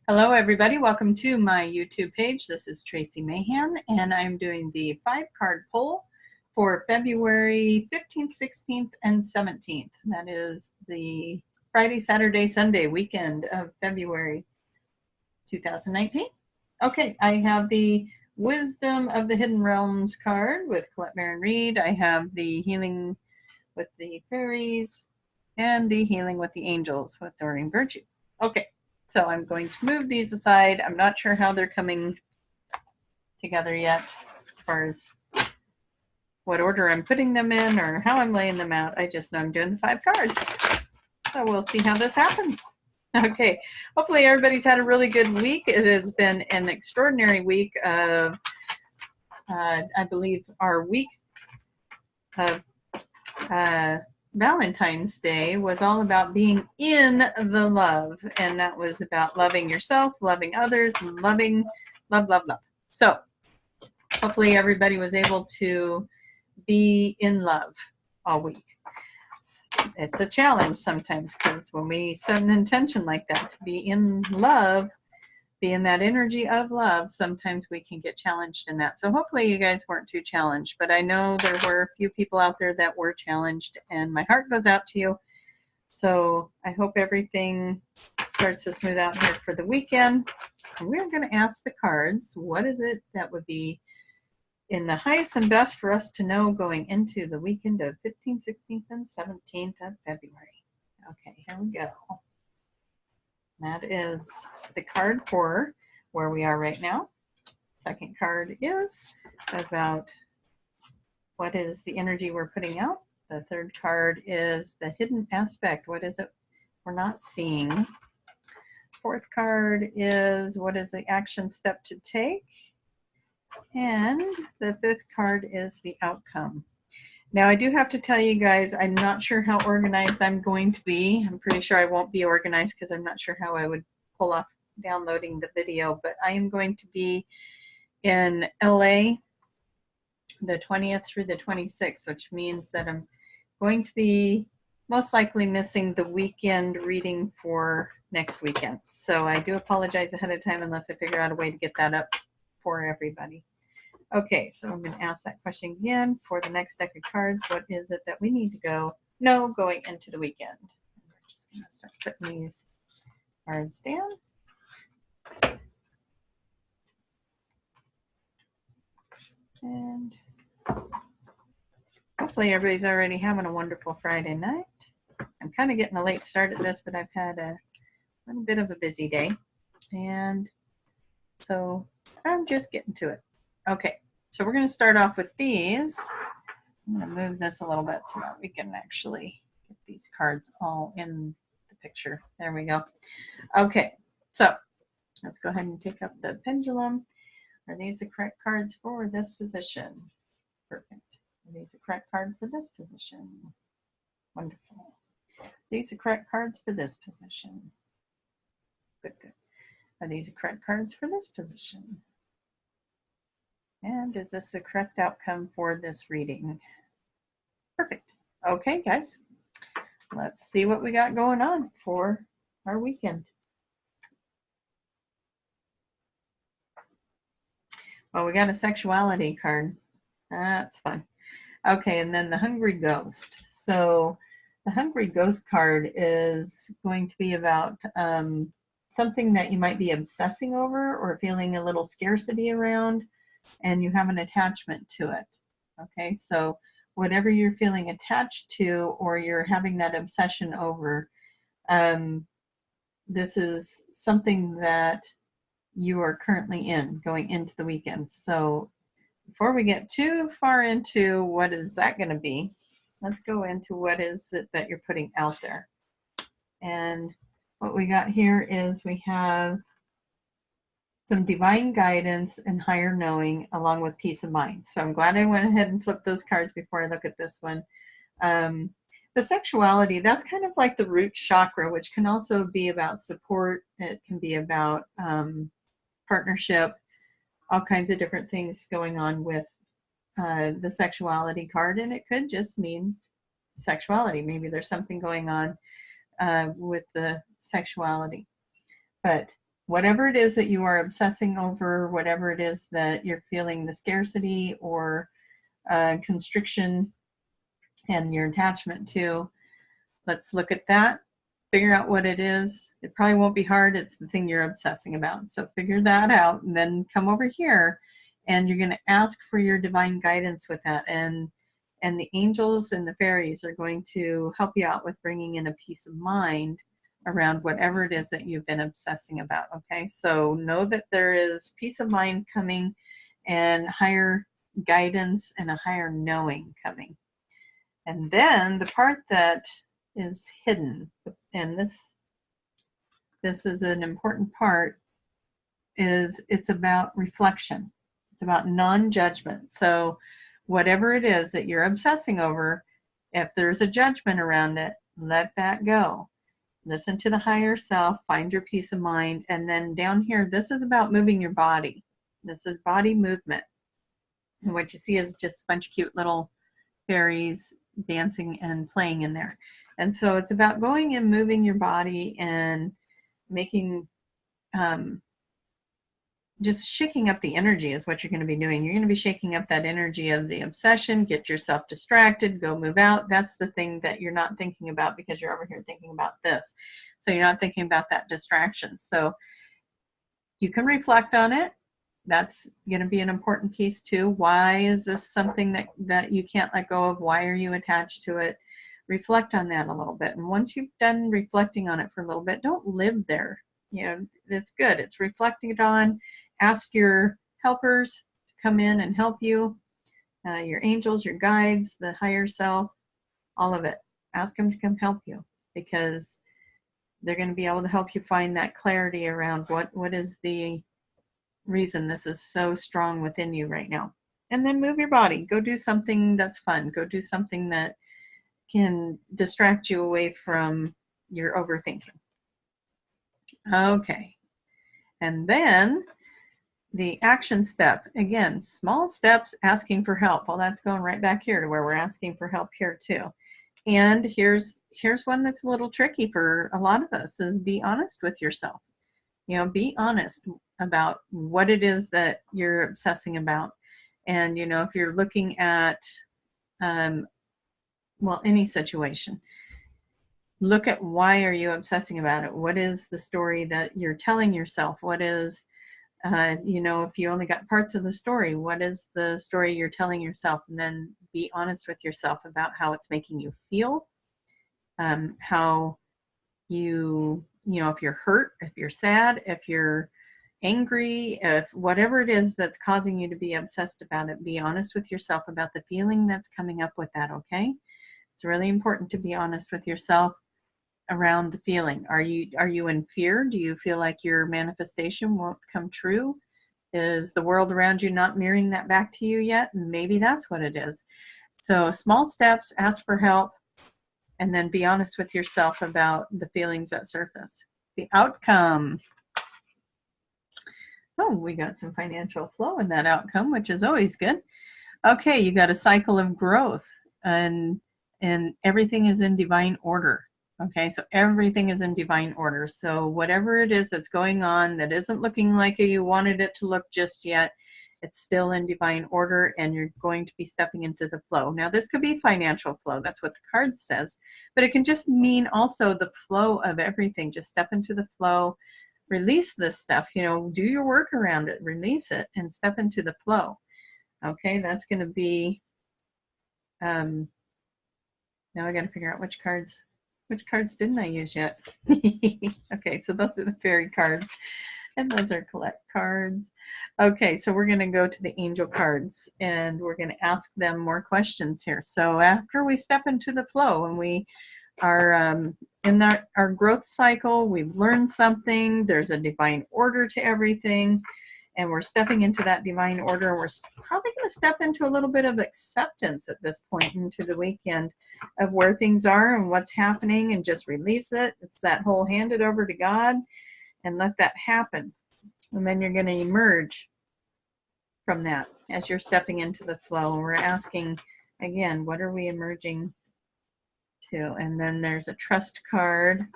Hello everybody, welcome to my YouTube page. This is Tracie Mahan and I'm doing the 5-card pull for February 15th, 16th, and 17th. That is the Friday, Saturday, Sunday weekend of February 2019. Okay, I have the Wisdom of the Hidden Realms card with Colette Baron Reed. I have the Healing with the Fairies and the Healing with the Angels with Doreen Virtue. Okay. So I'm going to move these aside. I'm not sure how they're coming together yet as far as what order I'm putting them in or how I'm laying them out. I just know I'm doing the 5 cards. So we'll see how this happens. Okay, hopefully everybody's had a really good week. It has been an extraordinary week of, I believe, our week of Valentine's Day was all about being in the love, and that was about loving yourself, loving others, and loving, love. So hopefully everybody was able to be in love all week. It's a challenge sometimes because when we set an intention like that to be in love, be in that energy of love, sometimes we can get challenged in that. So hopefully you guys weren't too challenged, but I know there were a few people out there that were challenged, and my heart goes out to you. So I hope everything starts to smooth out here for the weekend. And we're going to ask the cards, what is it that would be in the highest and best for us to know going into the weekend of 15th, 16th, and 17th of February. Okay, here we go. That is the card for where we are right now. Second card is about what is the energy we're putting out. The third card is the hidden aspect. What is it we're not seeing? Fourth card is what is the action step to take? And the fifth card is the outcome. Now, I do have to tell you guys, I'm not sure how organized I'm going to be. I'm pretty sure I won't be organized because I'm not sure how I would pull off downloading the video, but I am going to be in LA the 20th through the 26th, which means that I'm going to be most likely missing the weekend reading for next weekend. So I do apologize ahead of time unless I figure out a way to get that up for everybody. Okay, so I'm going to ask that question again for the next deck of cards. What is it that we need to know going into the weekend? We're just going to start putting these cards down. And hopefully everybody's already having a wonderful Friday night. I'm kind of getting a late start at this, but I've had a little bit of a busy day. And so I'm just getting to it. Okay, so we're going to start off with these. I'm going to move this a little bit so that we can actually get these cards all in the picture. There we go. Okay, so let's go ahead and take up the pendulum. Are these the correct cards for this position? Perfect. Are these the correct card for this position? Wonderful. Are these the correct cards for this position? Good. Are these the correct cards for this position? And is this the correct outcome for this reading? Perfect. Okay, guys, let's see what we got going on for our weekend. Well, we got a sexuality card. That's fun. Okay, and then the Hungry Ghost. So the Hungry Ghost card is going to be about something that you might be obsessing over or feeling a little scarcity around, and you have an attachment to it. Okay, so whatever you're feeling attached to or you're having that obsession over, this is something that you are currently in going into the weekend. So before we get too far into what is that going to be, let's go into what is it that you're putting out there. And what we got here is we have some divine guidance and higher knowing along with peace of mind. So I'm glad I went ahead and flipped those cards before I look at this one. The sexuality, that's kind of like the root chakra, which can also be about support. It can be about partnership, all kinds of different things going on with the sexuality card. And it could just mean sexuality. Maybe there's something going on with the sexuality. But whatever it is that you are obsessing over, whatever it is that you're feeling the scarcity or constriction and your attachment to, let's look at that, figure out what it is. It probably won't be hard. It's the thing you're obsessing about. So figure that out and then come over here and you're going to ask for your divine guidance with that. And the angels and the fairies are going to help you out with bringing in a peace of mind around whatever it is that you've been obsessing about. Okay, so know that there is peace of mind coming and higher guidance and a higher knowing coming. And then the part that is hidden, and this is an important part, is it's about reflection. It's about non-judgment. So whatever it is that you're obsessing over, if there's a judgment around it, let that go. Listen to the higher self, find your peace of mind. And then down here, this is about moving your body. This is body movement. And what you see is just a bunch of cute little fairies dancing and playing in there. And so it's about going and moving your body and making, just shaking up the energy is what you're going to be doing. You're going to be shaking up that energy of the obsession, get yourself distracted, go move out. That's the thing that you're not thinking about because you're over here thinking about this. So you're not thinking about that distraction. So you can reflect on it. That's going to be an important piece too. Why is this something that you can't let go of? Why are you attached to it? Reflect on that a little bit. And once you've done reflecting on it for a little bit, don't live there. You know, it's good. It's reflecting it on. Ask your helpers to come in and help you, your angels, your guides, the higher self, all of it. Ask them to come help you because they're going to be able to help you find that clarity around what is the reason this is so strong within you right now. And then move your body. Go do something that's fun. Go do something that can distract you away from your overthinking. Okay. And then the action step, again, small steps, asking for help. Well, that's going right back here to where we're asking for help here too. And here's one that's a little tricky for a lot of us is be honest with yourself. You know, be honest about what it is that you're obsessing about. And, you know, if you're looking at, well, any situation, look at why are you obsessing about it? What is the story that you're telling yourself? What is, you know, if you only got parts of the story, what is the story you're telling yourself? And then be honest with yourself about how it's making you feel, how you know, if you're hurt, if you're sad, if you're angry, if whatever it is that's causing you to be obsessed about it, be honest with yourself about the feeling that's coming up with that, okay? It's really important to be honest with yourself around the feeling. Are you in fear? Do you feel like your manifestation won't come true? Is the world around you not mirroring that back to you yet? Maybe that's what it is. So small steps, ask for help, and then be honest with yourself about the feelings that surface. The outcome. Oh, we got some financial flow in that outcome, which is always good. Okay, you got a cycle of growth, and everything is in divine order. Okay, so everything is in divine order. So whatever it is that's going on that isn't looking like you wanted it to look just yet, it's still in divine order and you're going to be stepping into the flow. Now this could be financial flow, that's what the card says, but it can just mean also the flow of everything. Just step into the flow, release this stuff, you know, do your work around it, release it and step into the flow. Okay, that's going to be, now I got to figure out which cards didn't I use yet? Okay, so those are the fairy cards. And those are collect cards. Okay, so we're going to go to the angel cards and we're going to ask them more questions here. So after we step into the flow and we are in our growth cycle, we've learned something, there's a divine order to everything, and we're stepping into that divine order. We're probably going to step into a little bit of acceptance at this point into the weekend of where things are and what's happening and just release it. It's that whole hand it over to God and let that happen. And then you're going to emerge from that as you're stepping into the flow. We're asking, again, what are we emerging to? And then there's a trust card.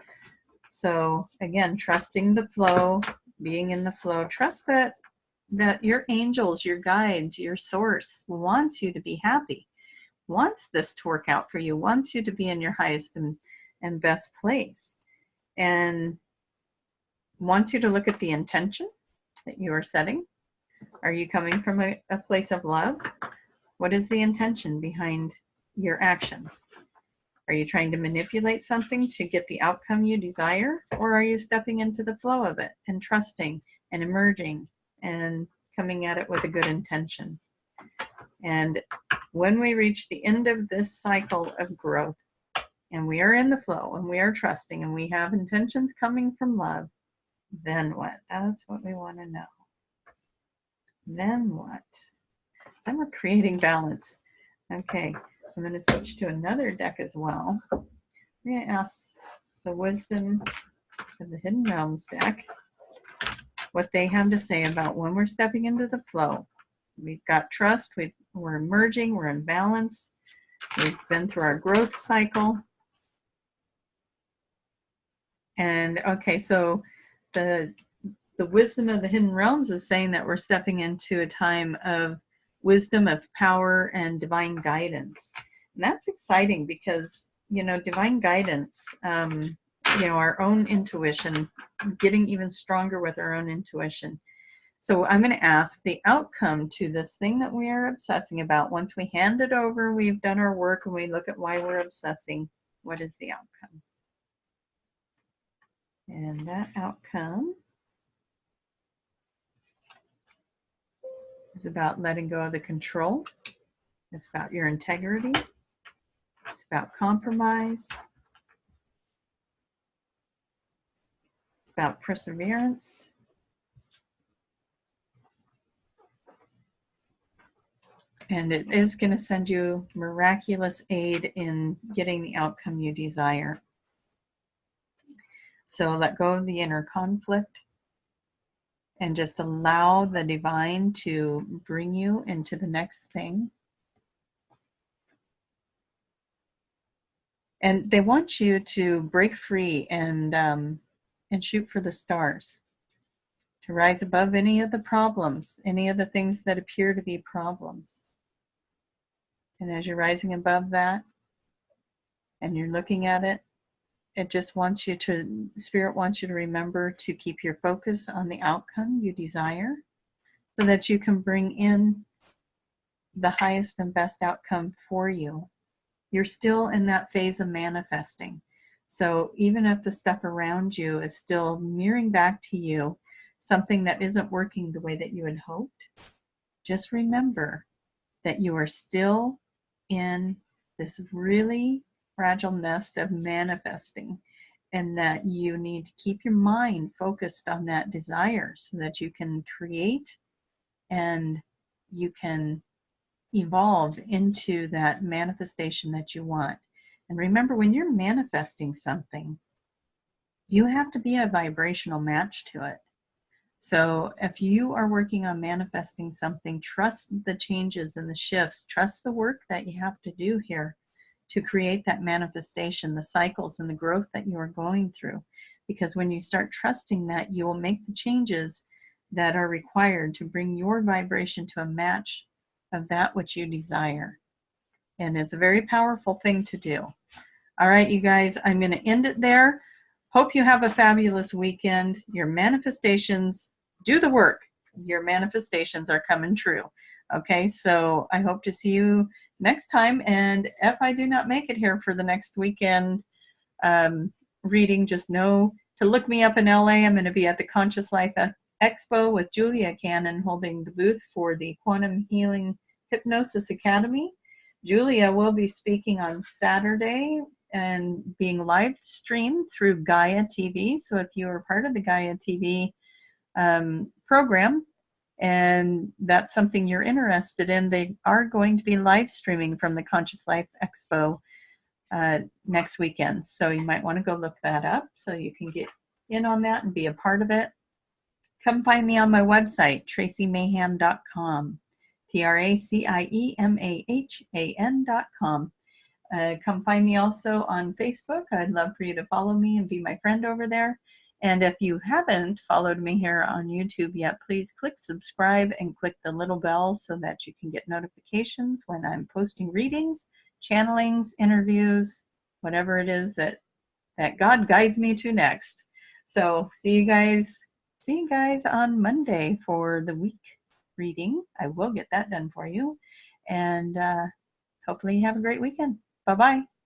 So again, trusting the flow, being in the flow. Trust that your angels, your guides, your source wants you to be happy, wants this to work out for you, wants you to be in your highest and best place, and wants you to look at the intention that you are setting. Are you coming from a place of love? What is the intention behind your actions? Are you trying to manipulate something to get the outcome you desire? Or are you stepping into the flow of it and trusting and emerging and coming at it with a good intention? And when we reach the end of this cycle of growth, and we are in the flow, and we are trusting, and we have intentions coming from love, then what? That's what we want to know. Then what? Then we're creating balance. Okay, I'm going to switch to another deck as well. We're going to ask the Wisdom of the Hidden Realms deck what they have to say about when we're stepping into the flow. We've got trust, we're emerging, we're in balance, we've been through our growth cycle. And okay, so the Wisdom of the Hidden Realms is saying that we're stepping into a time of wisdom, of power, and divine guidance. And that's exciting because, divine guidance, our own intuition, getting even stronger with our own intuition. So I'm going to ask the outcome to this thing that we are obsessing about. Once we hand it over, we've done our work, and we look at why we're obsessing, what is the outcome? And that outcome is about letting go of the control. It's about your integrity. It's about compromise. It's about perseverance. And it is going to send you miraculous aid in getting the outcome you desire. So let go of the inner conflict and just allow the divine to bring you into the next thing. And they want you to break free and shoot for the stars, to rise above any of the problems, any of the things that appear to be problems. And as you're rising above that and you're looking at it, it just wants you to, Spirit wants you to remember to keep your focus on the outcome you desire so that you can bring in the highest and best outcome for you. You're still in that phase of manifesting. So even if the stuff around you is still mirroring back to you something that isn't working the way that you had hoped, just remember that you are still in this really fragile nest of manifesting, and that you need to keep your mind focused on that desire so that you can create and you can evolve into that manifestation that you want. And remember, when you're manifesting something, you have to be a vibrational match to it. So if you are working on manifesting something, trust the changes and the shifts, trust the work that you have to do here to create that manifestation, the cycles and the growth that you are going through. Because when you start trusting that, you will make the changes that are required to bring your vibration to a match of that which you desire. And it's a very powerful thing to do. All right, you guys, I'm going to end it there. Hope you have a fabulous weekend. Your manifestations, do the work. Your manifestations are coming true. Okay, so I hope to see you next time. And if I do not make it here for the next weekend reading, just know to look me up in LA. I'm going to be at the Conscious Life Expo with Julia Cannon holding the booth for the Quantum Healing Hypnosis Academy. Julia will be speaking on Saturday and being live streamed through Gaia TV. So if you are part of the Gaia TV program and that's something you're interested in, they are going to be live streaming from the Conscious Life Expo next weekend. So you might want to go look that up so you can get in on that and be a part of it. Come find me on my website, traciemahan.com, TRACIEMAHAN.com. Come find me also on Facebook. I'd love for you to follow me and be my friend over there. And if you haven't followed me here on YouTube yet, please click subscribe and click the little bell so that you can get notifications when I'm posting readings, channelings, interviews, whatever it is that God guides me to next. So see you guys on Monday for the week reading. I will get that done for you. And hopefully you have a great weekend. Bye-bye.